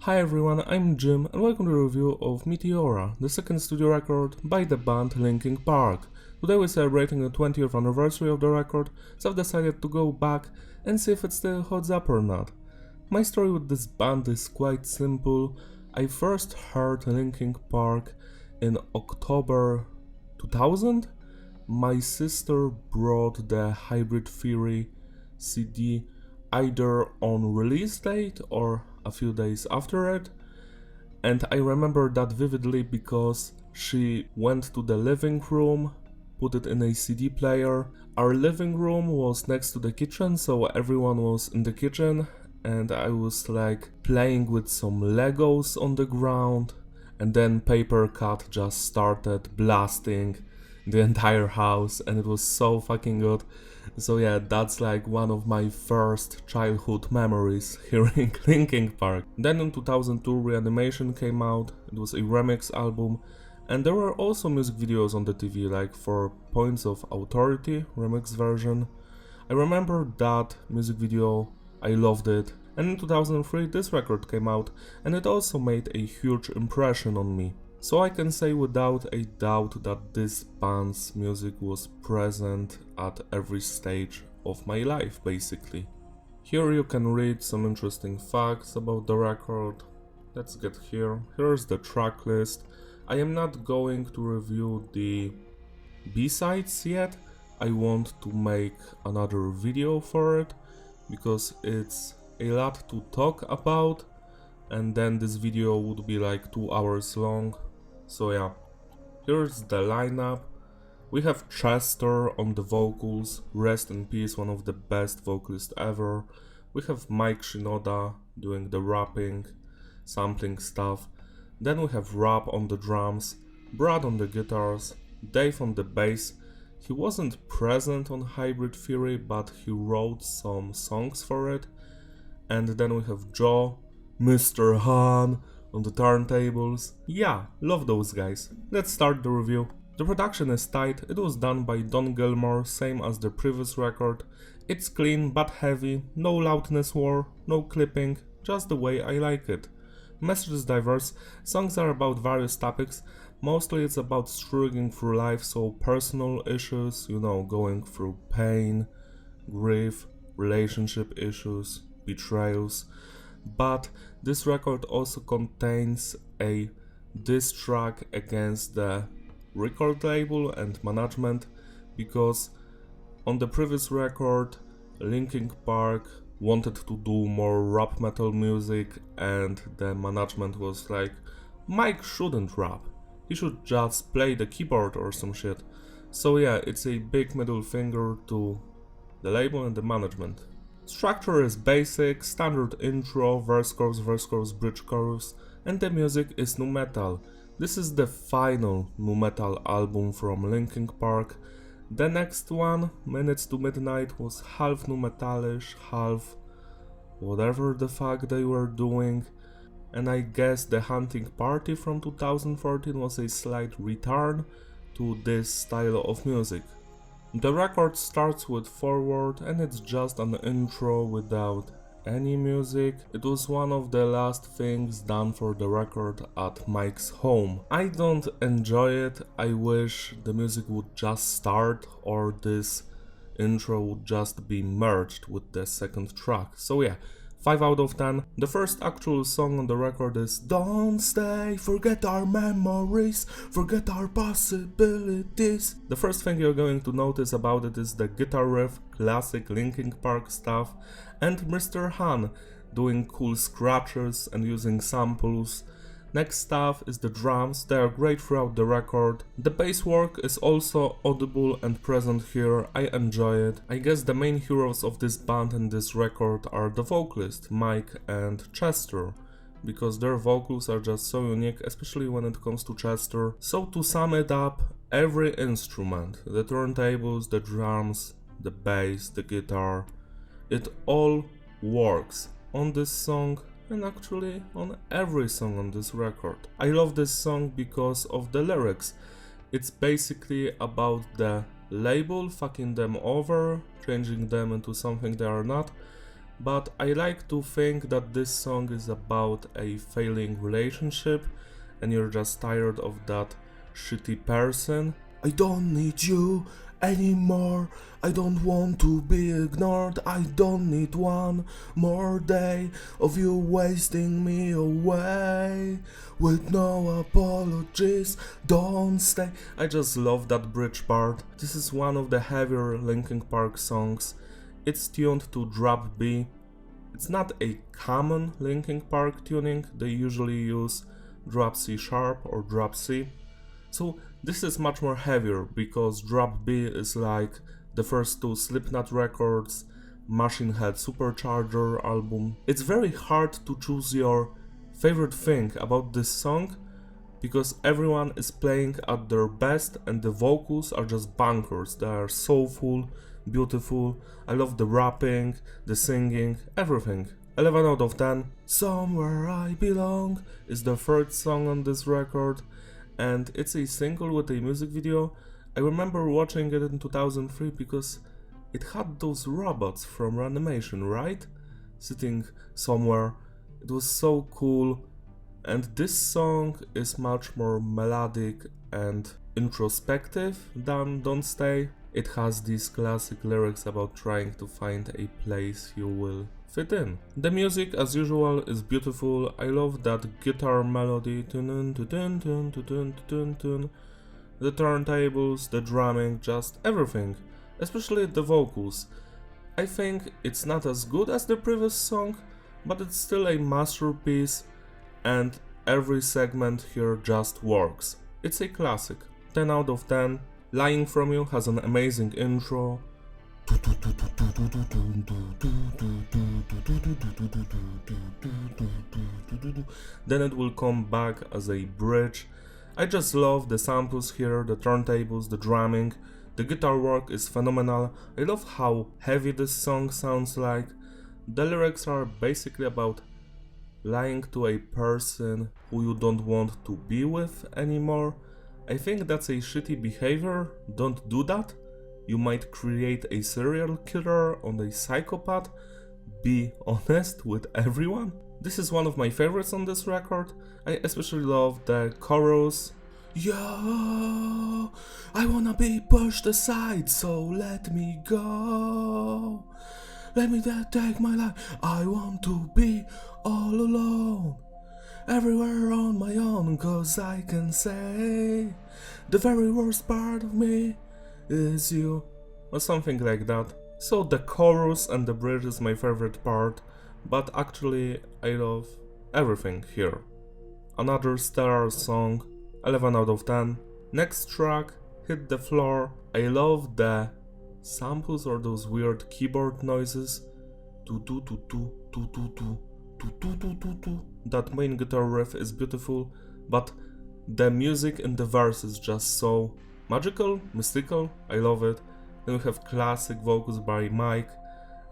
Hi everyone, I'm Jim and welcome to the review of Meteora, the second studio record by the band Linkin Park. Today we're celebrating the 20th anniversary of the record, so I've decided to go back and see if it still holds up or not. My story with this band is quite simple. I first heard Linkin Park in October 2000. My sister brought the Hybrid Theory CD either on release date or a few days after it, and I remember that vividly because she went to the living room, put it in a CD player. Our living room was next to the kitchen, so everyone was in the kitchen, and I was like playing with some Legos on the ground, and then Paper Cut just started blasting the entire house, and it was so fucking good. So yeah, that's like one of my first childhood memories hearing Linkin Park. Then in 2002 Reanimation came out. It was a remix album, and there were also music videos on the TV, like for Points of Authority remix version. I remember that music video, I loved it. And in 2003 this record came out, and it also made a huge impression on me. So I can say without a doubt that this band's music was present at every stage of my life, basically. Here you can read some interesting facts about the record. Let's get here. Here's the track list. I am not going to review the B-sides yet. I want to make another video for it, because it's a lot to talk about, and then this video would be like 2 hours long. So yeah, here's the lineup. We have Chester on the vocals, rest in peace, one of the best vocalists ever. We have Mike Shinoda doing the rapping, sampling stuff. Then we have Rap on the drums, Brad on the guitars, Dave on the bass. He wasn't present on Hybrid Theory, but he wrote some songs for it. And then we have Joe, Mr. Han on the turntables. Yeah, love those guys. Let's start the review. The production is tight. It was done by Don Gilmore, same as the previous record. It's clean but heavy, no loudness war, no clipping, just the way I like it. Message is diverse, songs are about various topics. Mostly it's about struggling through life, so personal issues, going through pain, grief, relationship issues, betrayals. But this record also contains a diss track against the record label and management, because on the previous record Linkin Park wanted to do more rap metal music, and the management was like, Mike shouldn't rap, he should just play the keyboard or some shit. So yeah, it's a big middle finger to the label and the management. Structure is basic, standard intro, verse chorus, bridge chorus, and the music is nu metal. This is the final nu metal album from Linkin Park. The next one, Minutes to Midnight, was half nu metalish, half whatever the fuck they were doing. And I guess The Hunting Party from 2014 was a slight return to this style of music. The record starts with Forward, and it's just an intro without any music. It was one of the last things done for the record at Mike's home. I don't enjoy it. I wish the music would just start, or this intro would just be merged with the second track. So yeah, 5 out of 10. The first actual song on the record is Don't Stay, Forget Our Memories, Forget Our Possibilities. The first thing you're going to notice about it is the guitar riff, classic Linkin Park stuff, and Mr. Han doing cool scratches and using samples. Next stuff is the drums. They are great throughout the record. The bass work is also audible and present here. I enjoy it. I guess the main heroes of this band and this record are the vocalists, Mike and Chester, because their vocals are just so unique, especially when it comes to Chester. So to sum it up, every instrument, the turntables, the drums, the bass, the guitar, it all works on this song, and actually on every song on this record. I love this song because of the lyrics. It's basically about the label fucking them over, changing them into something they are not, but I like to think that this song is about a failing relationship and you're just tired of that shitty person. I don't need you anymore, I don't want to be ignored, I don't need one more day of you wasting me away with no apologies, don't stay. I just love that bridge part. This is one of the heavier Linkin Park songs. It's tuned to drop B. It's not a common Linkin Park tuning, they usually use drop C sharp or drop C. So this is much more heavier because drop B is like the first two Slipknot records, Machine Head Supercharger album. It's very hard to choose your favorite thing about this song because everyone is playing at their best and the vocals are just bonkers. They are soulful, beautiful. I love the rapping, the singing, everything. 11 out of 10. Somewhere I Belong is the third song on this record and it's a single with a music video. I remember watching it in 2003 because it had those robots from Reanimation, right? Sitting somewhere. It was so cool. And this song is much more melodic and introspective than Don't Stay. It has these classic lyrics about trying to find a place you will fit in. The music, as usual, is beautiful. I love that guitar melody. The turntables, the drumming, just everything. Especially the vocals. I think it's not as good as the previous song, but it's still a masterpiece and every segment here just works. It's a classic. 10 out of 10. Lying From You has an amazing intro. Then it will come back as a bridge. I just love the samples here, the turntables, the drumming. The guitar work is phenomenal. I love how heavy this song sounds like. The lyrics are basically about lying to a person who you don't want to be with anymore. I think that's a shitty behavior. Don't do that. You might create a serial killer or a psychopath. Be honest with everyone. This is one of my favorites on this record. I especially love the chorus. Yo, I wanna be pushed aside, so let me go. Let me take my life. I want to be all alone. Everywhere on my own, cause I can say the very worst part of me is you. Or something like that. So the chorus and the bridge is my favorite part, but actually I love everything here. Another stellar song, 11 out of 10. Next track, Hit the Floor. I love the samples or those weird keyboard noises. That main guitar riff is beautiful, but the music in the verse is just so magical, mystical. I love it. Then we have classic vocals by Mike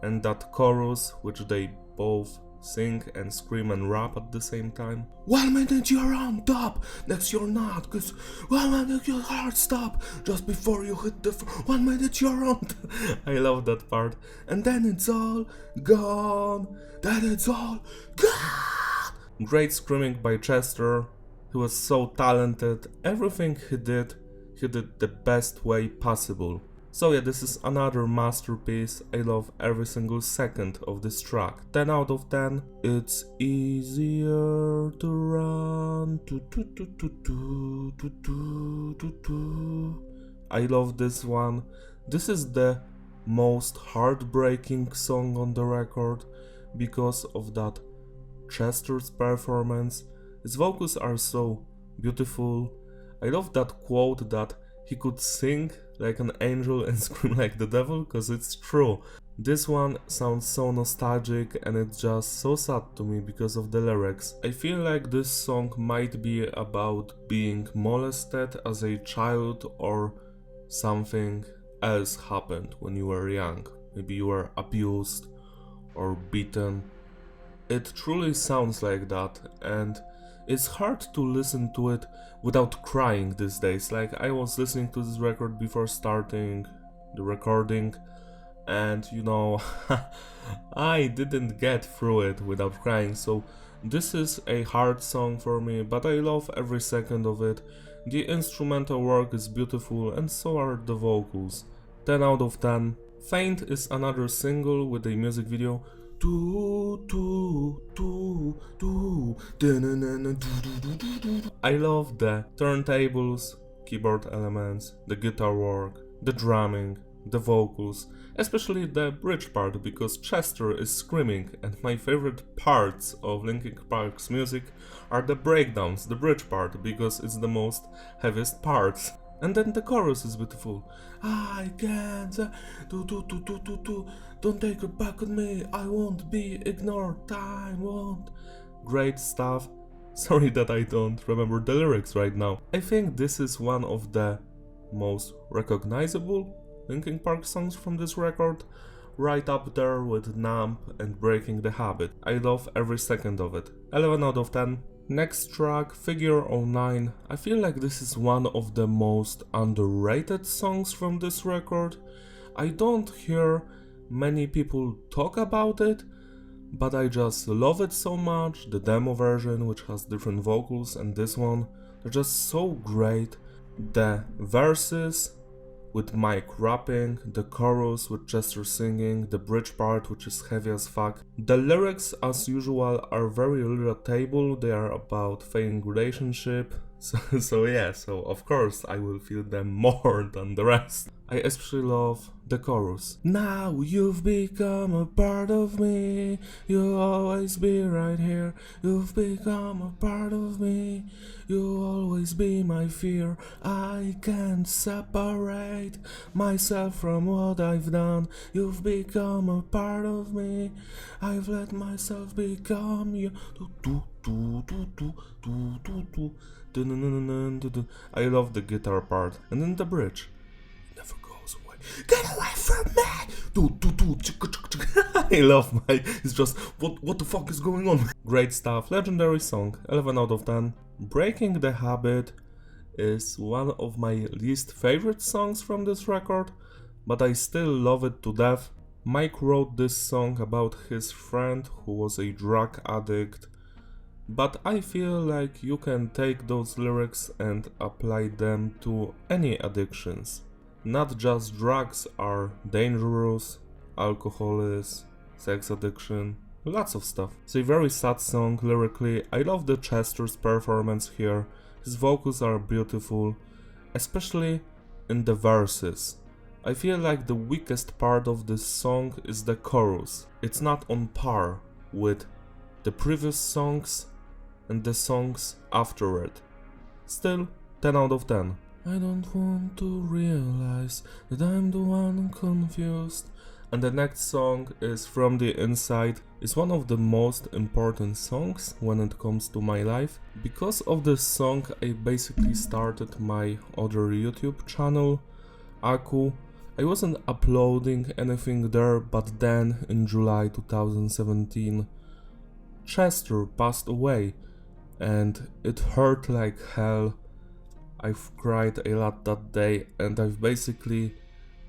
and that chorus which they both sing and scream and rap at the same time. 1 minute you're on top, next you're not, cause 1 minute your heart stop just before you hit the 1 minute you're on I love that part. And then it's all gone, then it's all gone. Great screaming by Chester. He was so talented. Everything he did the best way possible. So yeah, this is another masterpiece. I love every single second of this track. 10 out of 10. It's easier to run. I love this one. This is the most heartbreaking song on the record because of that Chester's performance. His vocals are so beautiful. I love that quote that he could sing like an angel and scream like the devil, because it's true. This one sounds so nostalgic and it's just so sad to me because of the lyrics. I feel like this song might be about being molested as a child or something else happened when you were young. Maybe you were abused or beaten. It truly sounds like that, and it's hard to listen to it without crying these days. Like, I was listening to this record before starting the recording and you know, I didn't get through it without crying, so this is a hard song for me, but I love every second of it. The instrumental work is beautiful and so are the vocals. 10 out of 10. Faint is another single with a music video. I love the turntables, keyboard elements, the guitar work, the drumming, the vocals, especially the bridge part because Chester is screaming, and my favorite parts of Linkin Park's music are the breakdowns, the bridge part, because it's the most heaviest parts. And then the chorus is beautiful. I can't don't take it back on me, I won't be ignored, time won't. Great stuff. Sorry that I don't remember the lyrics right now. I think this is one of the most recognizable Linkin Park songs from this record, right up there with Numb and Breaking the Habit. I love every second of it. 11 out of 10. Next track, Figure 09. I feel like this is one of the most underrated songs from this record. I don't hear many people talk about it, but I just love it so much. The demo version, which has different vocals, and this one, they're just so great. The verses with Mike rapping, the chorus with Chester singing, the bridge part which is heavy as fuck. The lyrics as usual are very relatable, they are about failing relationship, so of course I will feel them more than the rest. I especially love the chorus. Now you've become a part of me, you'll always be right here. You've become a part of me, you'll always be my fear. I can't separate myself from what I've done. You've become a part of me, I've let myself become you. I love the guitar part, and then the bridge. Never goes away. Get away from me! I love my. It's just what the fuck is going on? Great stuff. Legendary song. 11 out of 10. Breaking the Habit is one of my least favorite songs from this record, but I still love it to death. Mike wrote this song about his friend who was a drug addict, but I feel like you can take those lyrics and apply them to any addictions. Not just drugs are dangerous, alcohol is, sex addiction, lots of stuff. It's a very sad song lyrically. I love the Chester's performance here. His vocals are beautiful, especially in the verses. I feel like the weakest part of this song is the chorus. It's not on par with the previous songs and the songs after it. Still, 10 out of 10. I don't want to realize that I'm the one confused. And the next song is From the Inside. It's one of the most important songs when it comes to my life. Because of this song I basically started my other YouTube channel, Aku. I wasn't uploading anything there, but then in July 2017 Chester passed away and it hurt like hell. I've cried a lot that day, and I've basically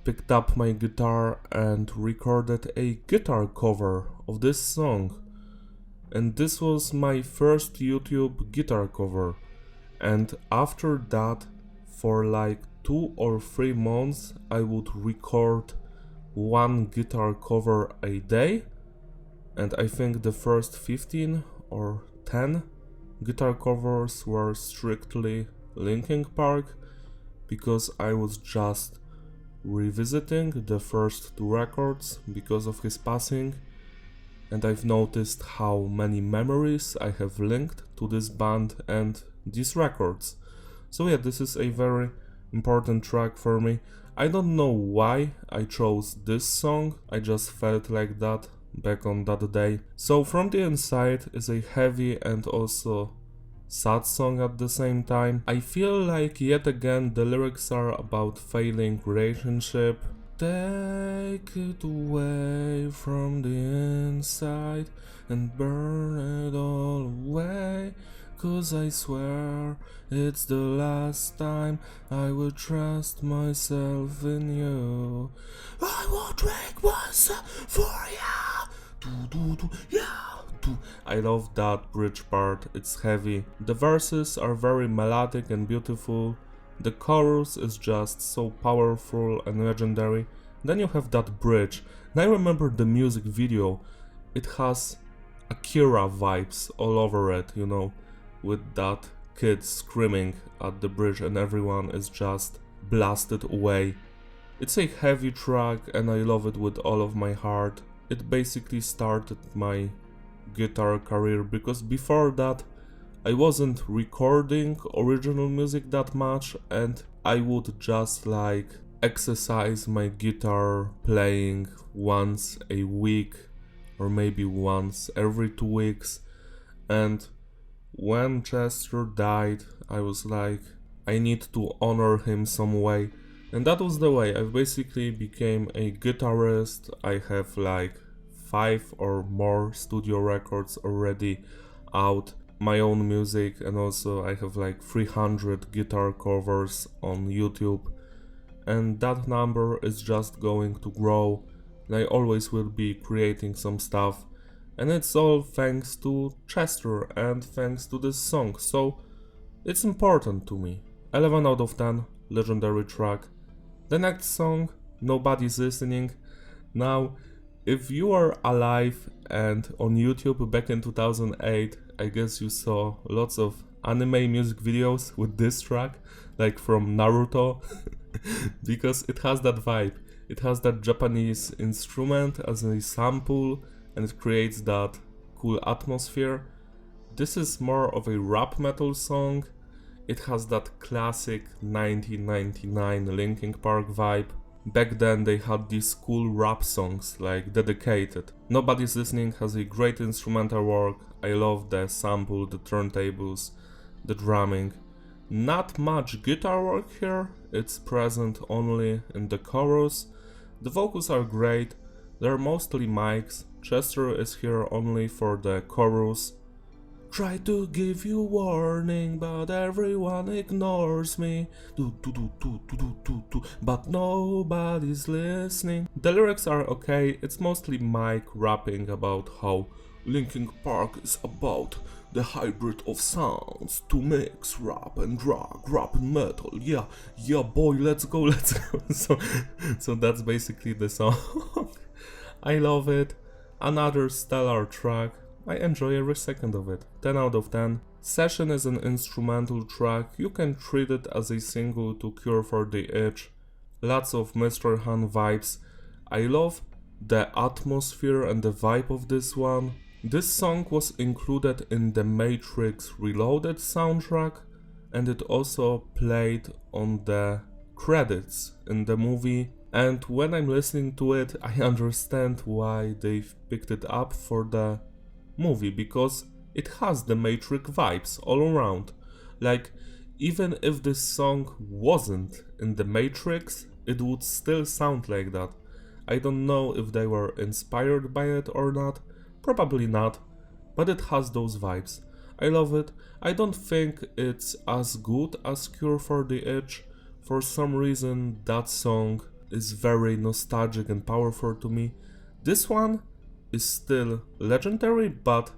picked up my guitar and recorded a guitar cover of this song. And this was my first YouTube guitar cover. And after that, for like 2 or 3 months, I would record one guitar cover a day. And I think the first 15 or 10 guitar covers were strictly Linkin Park, because I was just revisiting the first 2 records because of his passing, and I've noticed how many memories I have linked to this band and these records. So yeah, this is a very important track for me. I don't know why I chose this song, I just felt like that back on that day. So From the Inside is a heavy and also sad song at the same time. I feel like yet again the lyrics are about failing relationship. Take it away from the inside and burn it all away. 'cause I swear it's the last time I will trust myself in you. I will drink myself for ya. Yeah. I love that bridge part, it's heavy. The verses are very melodic and beautiful. The chorus is just so powerful and legendary. Then you have that bridge. And I remember the music video. It has Akira vibes all over it, you know, with that kid screaming at the bridge and everyone is just blasted away. It's a heavy track and I love it with all of my heart. It basically started my guitar career because before that I wasn't recording original music that much and I would just like exercise my guitar playing once a week or maybe once every 2 weeks. And when Chester died, I was like, I need to honor him some way. And that was the way. I basically became a guitarist. I have like 5 or more studio records already out, my own music, and also I have like 300 guitar covers on YouTube. And that number is just going to grow. And I always will be creating some stuff. And it's all thanks to Chester and thanks to this song. So it's important to me. 11 out of 10, legendary track. The next song, Nobody's Listening. Now, if you are alive and on YouTube back in 2008, I guess you saw lots of anime music videos with this track, like from Naruto, because it has that vibe. It has that Japanese instrument as a sample and it creates that cool atmosphere. This is more of a rap metal song. It has that classic 1999 Linkin Park vibe. Back then they had these cool rap songs like Dedicated. Nobody's Listening has a great instrumental work. I love the sample, the turntables, the drumming. Not much guitar work here, it's present only in the chorus. The vocals are great, they're mostly mics. Chester is here only for the chorus. Try to give you warning, but everyone ignores me. But nobody's listening. The lyrics are okay, it's mostly Mike rapping about how Linkin Park is about the hybrid of sounds to mix rap and rock, rap and metal. Yeah boy, let's go. So that's basically the song. I love it. Another stellar track. I enjoy every second of it. 10 out of 10. Session is an instrumental track. You can treat it as a single to cure for the itch. Lots of Mr. Han vibes. I love the atmosphere and the vibe of this one. This song was included in the Matrix Reloaded soundtrack and it also played on the credits in the movie. And when I'm listening to it, I understand why they've picked it up for the movie, because it has the Matrix vibes all around. Like, even if this song wasn't in the Matrix, it would still sound like that. I don't know if they were inspired by it or not, probably not, but it has those vibes. I love it. I don't think it's as good as Cure for the Itch. For some reason that song is very nostalgic and powerful to me. This one is still legendary, but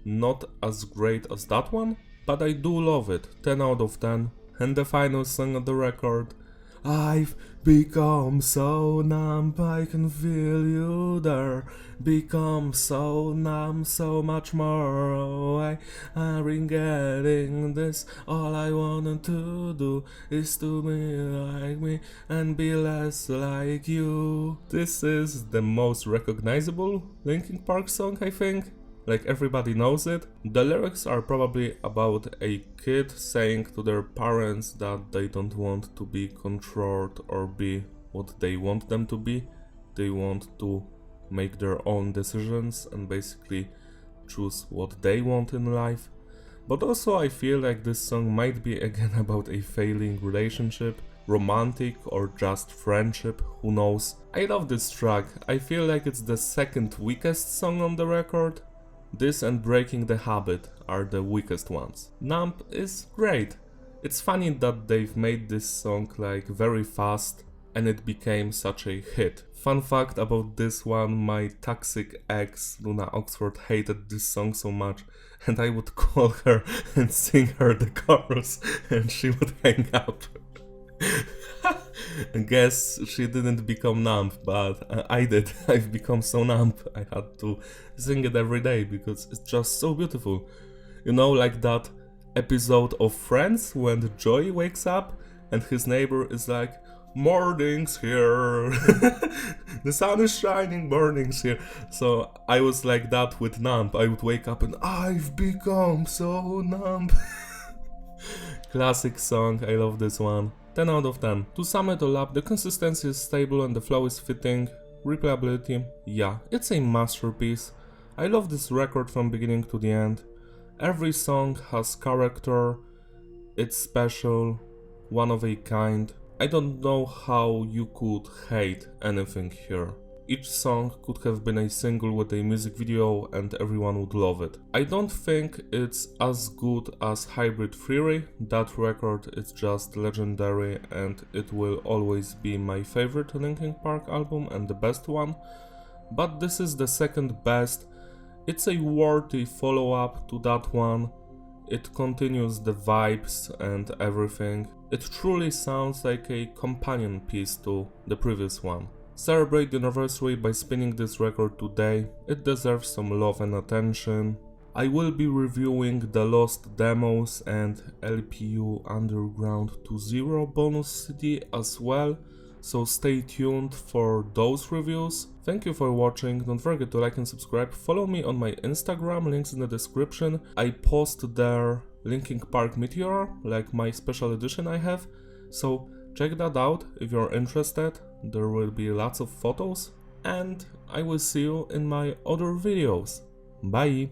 not as great as that one, but I do love it. 10 out of 10. And the final song of the record. I've become so numb, I can feel you there. Become so numb, so much more away. I'm regretting this. All I wanted to do is to be like me and be less like you. This is the most recognizable Linkin Park song, I think. Like, everybody knows it. The lyrics are probably about a kid saying to their parents that they don't want to be controlled or be what they want them to be. They want to make their own decisions and basically choose what they want in life. But also I feel like this song might be again about a failing relationship, romantic or just friendship, who knows. I love this track. I feel like it's the second weakest song on the record. This and Breaking the Habit are the weakest ones. Numb is great. It's funny that they've made this song like very fast and it became such a hit. Fun fact about this one, my toxic ex Luna Oxford hated this song so much and I would call her and sing her the chorus and she would hang up. I guess she didn't become numb, but I did. I've become so numb I had to sing it every day because it's just so beautiful. You know, like that episode of Friends when Joey wakes up and his neighbor is like, "Morning's here, the sun is shining, morning's here." So I was like that with numb. I would wake up and I've become so numb. Classic song, I love this one. 10 out of 10. To sum it all up, the consistency is stable and the flow is fitting. Replayability, yeah, it's a masterpiece. I love this record from beginning to the end. Every song has character, it's special, one of a kind. I don't know how you could hate anything here. Each song could have been a single with a music video and everyone would love it. I don't think it's as good as Hybrid Theory. That record is just legendary and it will always be my favorite Linkin Park album and the best one. But this is the second best. It's a worthy follow-up to that one. It continues the vibes and everything. It truly sounds like a companion piece to the previous one. Celebrate the anniversary by spinning this record today, it deserves some love and attention. I will be reviewing the Lost Demos and LPU Underground 2.0 bonus CD as well, so stay tuned for those reviews. Thank you for watching, don't forget to like and subscribe, follow me on my Instagram, links in the description. I post there Linkin Park Meteora, like my special edition I have, so check that out if you're interested. There will be lots of photos and I will see you in my other videos. Bye!